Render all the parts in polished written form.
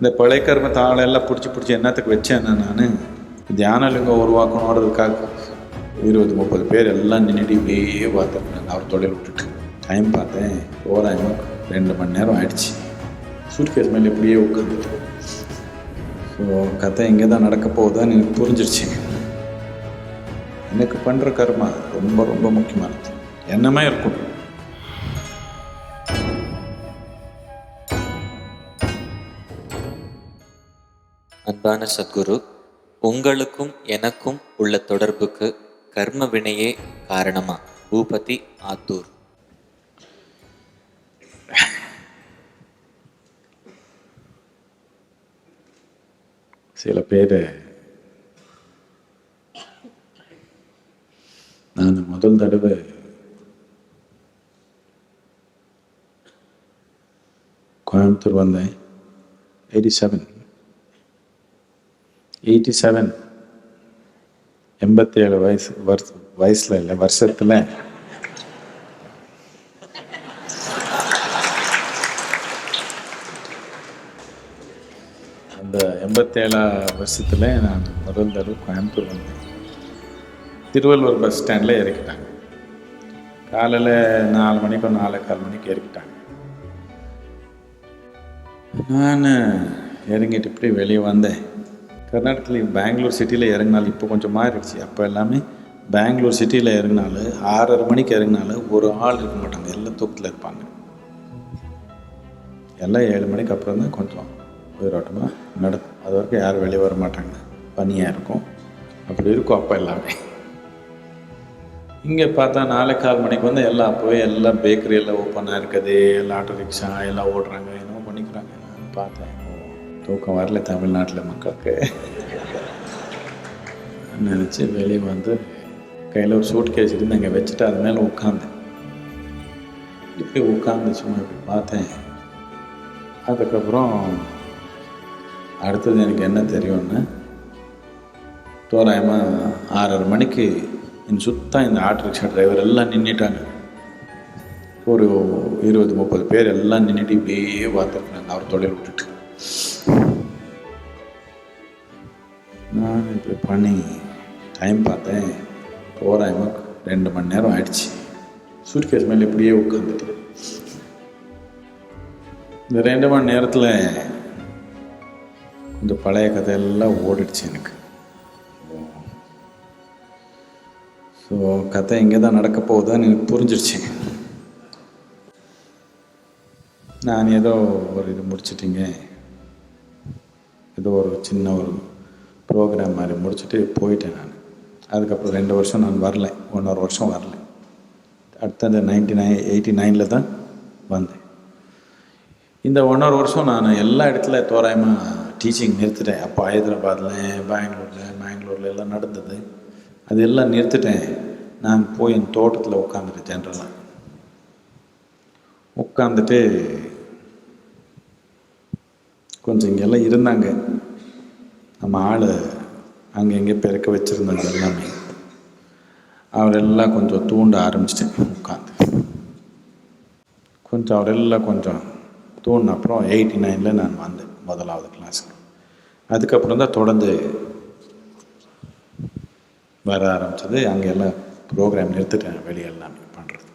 இந்த பழைய கர்மத்தை ஆளெல்லாம் பிடிச்சி என்னத்துக்கு வச்சேன் நான் தியானலிங்கம் உருவாக்கணுன்றதுக்காக 20-30 பேர் எல்லாம் நின்றுட்டு இப்படியே பார்த்துருக்காங்க. அவர் தொழில் விட்டுட்டு டைம் பார்த்தேன், தோராயமாக 2 மணி நேரம் ஆயிடுச்சு. சூட்கேஸ் மேலே இப்படியே உட்காந்துட்டு ஸோ கதை இங்கே தான் நடக்க போகுதான்னு எனக்கு புரிஞ்சிருச்சு. எனக்கு பண்ணுற கர்மா ரொம்ப ரொம்ப முக்கியமானது. என்னமே இருக்கும். அன்பான சத்குரு, உங்களுக்கும் எனக்கும் உள்ள தொடர்புக்கு கர்ம வினையே காரணமா? பூபதி, ஆத்தூர். சில பேர் நான் முதல் தடவை கோயம்புத்தூர் வந்தேன். 87 87 வயசில் இல்லை, வருஷத்தில் அந்த 87 வருஷத்தில் நான் முதல் தடவை கோயம்புத்தூர் வந்தேன். திருவள்ளூர் பஸ் ஸ்டாண்டில் இறக்கிட்டாங்க. காலையில் 4 மணிக்கோ 4:15 மணிக்கு இறக்கிட்டாங்க. நான் இறங்கிட்டு இப்படி வெளியே வந்தேன். கர்நாடகத்தில் பெங்களூர் சிட்டியில் இறங்கினாலும் இப்போ கொஞ்சம் மாறிடுச்சு. அப்போ எல்லாமே பெங்களூர் சிட்டியில் இறங்கினாலும் 6:30 மணிக்கு இறங்கினாலும் ஒரு ஆள் இருக்க மாட்டாங்க, எல்லாம் தூக்கத்தில் இருப்பாங்க. எல்லாம் 7 மணிக்கு அப்புறம் தான் கொஞ்சம் உயிரோட்டமாக நடக்கும். அது வரைக்கும் யாரும் வெளியே வர மாட்டாங்க, பனியாக இருக்கும். அப்படி இருக்கும் அப்போ எல்லாமே. இங்கே பார்த்தா 4:15 மணிக்கு வந்து எல்லாம் அப்போவே எல்லாம் பேக்கரி எல்லாம் ஓப்பனாக இருக்குது, எல்லாம் ஆட்டோ ரிக்ஷா எல்லாம் ஓடுறாங்க, என்னவோ பண்ணிக்கிறாங்க. நான் பார்த்தேன், தூக்கம் வரல தமிழ்நாட்டில் மக்களுக்கு நினச்சி வெளியே வந்து கையில் ஒரு சூட் கேஸ் இருந்து அங்கே வச்சுட்டு அது மேலே உட்காந்தேன். இப்படி உட்காந்து சும்மா இப்படி பார்த்தேன். அதுக்கப்புறம் அடுத்தது எனக்கு என்ன தெரியும்னு, தோராயமாக 6:30 மணிக்கு சுத்தம் இந்த ஆட்டோ ரிக்ஷா டிரைவர் எல்லாம் நின்றுட்டாங்க. ஒரு 20-30 பேர் எல்லாம் நின்றுட்டு இப்படியே பார்த்துருக்காங்க. அவர் தொழில் விட்டுட்டு நான் இப்படி பண்ணி டைம் பார்த்தேன், தோராயமாக 2 மணி நேரம் ஆயிடுச்சு. சூட்கேஸ் மேலே இப்படியே உட்காந்துட்டு இந்த 2 மணி நேரத்தில் கொஞ்சம் பழைய கதையெல்லாம் ஓடிடுச்சு எனக்கு. ஸோ கதை இங்கே தான் நடக்க போகுதான்னு எனக்கு புரிஞ்சிடுச்சு. நான் ஏதோ ஒரு இது முடிச்சிட்டிங்க, ஏதோ ஒரு சின்ன ஒரு ப்ரோக்ராம் மாதிரி முடிச்சுட்டு போயிட்டேன் நான். அதுக்கப்புறம் 2 வருஷம் நான் வரல, 1.5 வருஷம் வரல. அடுத்தது 89 தான் வந்தேன். இந்த 1.5 வருஷம் நான் எல்லா இடத்துல தோராயமாக டீச்சிங் நிறுத்திட்டேன். அப்போ ஹைதராபாத்தில், பெங்களூரில் எல்லாம் நடந்தது. அது எல்லாம் நிறுத்திட்டேன். நான் போய் என் தோட்டத்தில் உட்காந்துட்டேன். ஜென்ரலாக உட்காந்துட்டு கொஞ்சம் இங்கெல்லாம் இருந்தாங்க, நம்ம ஆள் அங்கே எங்கே பெருக்க வச்சுருந்தாங்க எல்லாமே. அவரெல்லாம் கொஞ்சம் தூண்ட ஆரம்பிச்சிட்டேன் உட்காந்து. கொஞ்சம் அவரெல்லாம் கொஞ்சம் தூண்டின அப்புறம் 89 நான் வந்தேன் முதலாவது கிளாஸுக்கு. அதுக்கப்புறம் தான் தொடர்ந்து வர ஆரம்பித்தது. அங்கே எல்லாம் ப்ரோக்ராம் நிறுத்திட்டேன், வெளியே எல்லாமே பண்ணுறது.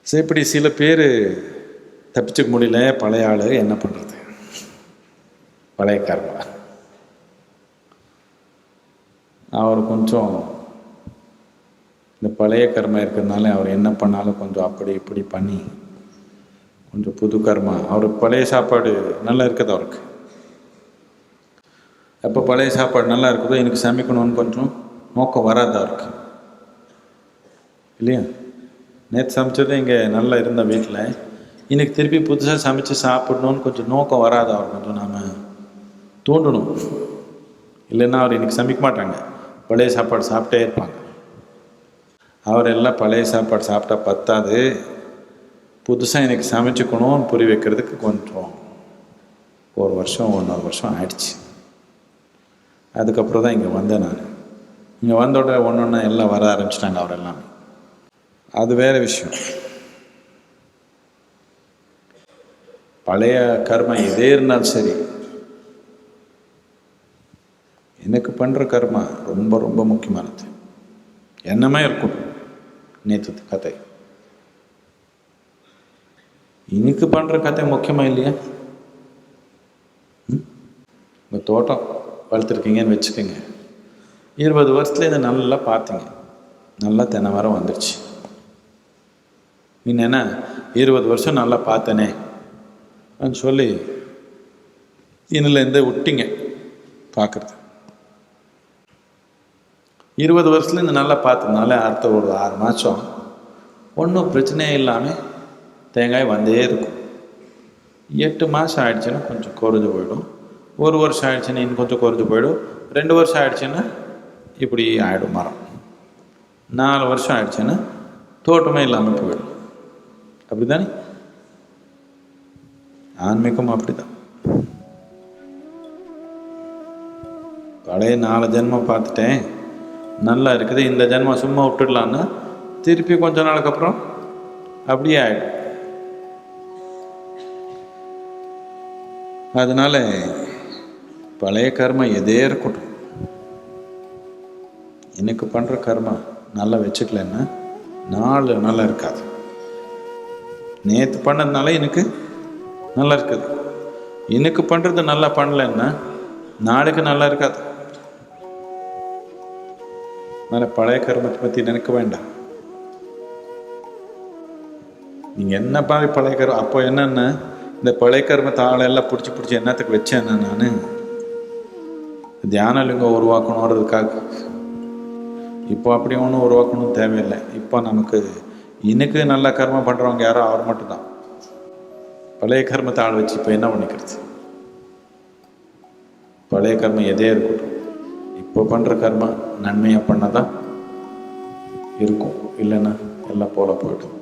சரி, இப்படி சில பேர் தப்பிச்சுக்க முடியல. பழைய ஆள் என்ன பண்ணுறது, பழைய கர்மா. அவர் கொஞ்சம் இந்த பழைய கர்மா இருக்கிறதுனால அவர் என்ன பண்ணாலும் கொஞ்சம் அப்படி இப்படி பண்ணி கொஞ்சம் புது கர்மா. அவருக்கு பழைய சாப்பாடு நல்லா இருக்குது. அவருக்கு எப்போ பழைய சாப்பாடு நல்லா இருக்குதோ எனக்கு சமைக்கணும்னு கொஞ்சம் நோக்கம் வராது அவருக்கு, இல்லையா? நேற்று சமைச்சது இங்கே நல்லா இருந்த வீட்டில் இன்னைக்கு திருப்பி புதுசாக சமைச்சு சாப்பிடணும்னு கொஞ்சம் நோக்கம் வராது அவர். கொஞ்சம் நாம் தூண்டணும், இல்லைன்னா அவர் இன்றைக்கி சமைக்க மாட்டாங்க, பழைய சாப்பாடு சாப்பிட்டே இருப்பாங்க. அவர் எல்லாம் பழைய சாப்பாடு சாப்பிட்டா பத்தாது, புதுசாக எனக்கு சமைச்சுக்கணும்னு புரிய வைக்கிறதுக்கு கொஞ்சம் 1 வருஷம் 1.5 வருஷம் ஆயிடுச்சு. அதுக்கப்புறம் தான் இங்கே வந்தேன் நான். இங்கே வந்தோட ஒன்று எல்லாம் வர ஆரம்பிச்சிட்டாங்க அவர் எல்லாமே. அது வேறு விஷயம். பழைய கர்மா எதே இருந்தாலும் சரி, எனக்கு பண்ணுற கர்மா ரொம்ப ரொம்ப முக்கியமானது. என்னமே இருக்கட்டும், நேற்று கதை இன்னைக்கு பண்ணுற கதை முக்கியமா இல்லையா? உங்கள் தோட்டம் வளர்த்துருக்கீங்கன்னு வச்சுக்கோங்க. 20 வருஷத்துல இதை நல்லா பார்த்தீங்க, நல்லா தென்னை மரம் வந்துடுச்சு. இன்னும் என்ன 20 வருஷம் நல்லா பார்த்தனே சொல்லி இன்னிலேருந்து விட்டீங்க பார்க்குறது. 20 வருஷத்துலேருந்து நல்லா பார்த்ததுனால அடுத்த ஒரு 6 மாதம் ஒன்றும் பிரச்சனையே இல்லாமல் தேங்காய் வந்தே இருக்கும். 8 மாதம் ஆயிடுச்சுன்னா கொஞ்சம் குறைஞ்சு போயிடும். 1 வருஷம் ஆயிடுச்சுன்னா இன்னும் கொஞ்சம் குறைஞ்சு போயிடும். 2 வருஷம் ஆயிடுச்சுன்னா இப்படி ஆகிடும் மரம். 4 வருஷம் ஆயிடுச்சுன்னா தோட்டமே இல்லாமல் போயிடும். அப்படி தானே? ஆன்மீகம் அப்படி தான். பழைய 4 ஜென்மம் பார்த்துட்டேன், நல்லா இருக்குது, இந்த ஜென்மம் சும்மா விட்டுடலான்னு திருப்பி கொஞ்ச நாளுக்கு அப்புறம் அப்படியே ஆகிடும். அதனால பழைய கர்மா எதே இருக்கட்டும், எனக்கு பண்ணுற கர்மா நல்லா வச்சுக்கலன்னா நாள் நல்லா இருக்காது. நேற்று பண்ணதுனால எனக்கு நல்லா இருக்குது, இன்னைக்கு பண்ணுறது நல்லா பண்ணலைன்னா நாளைக்கு நல்லா இருக்காது. அதனால் பழைய கர்மத்தை பற்றி நினைக்க வேண்டாம். நீங்கள் என்ன பாரு பழைய கர்மம், அப்போ என்னென்ன இந்த பழைய கர்மத்தை ஆளெல்லாம் பிடிச்சி என்னத்துக்கு வச்சேன்னா நான் தியானலிங்கம் உருவாக்கணுன்றதுக்காக. இப்போ அப்படி ஒன்றும் உருவாக்கணும் தேவையில்லை. இப்போ நமக்கு இன்னைக்கு நல்ல கர்மம் பண்ணுறவங்க யாரோ அவர் மட்டும்தான். பழைய கர்மத்தை ஆள் வச்சு இப்போ என்ன பண்ணிக்கிறது? பழைய கர்மம் எதே இருக்கட்டும், இப்போ பண்ணுற கர்மா நன்மையாக பண்ணதான் இருக்கும், இல்லைன்னா எல்லாம் போல போய்டும்.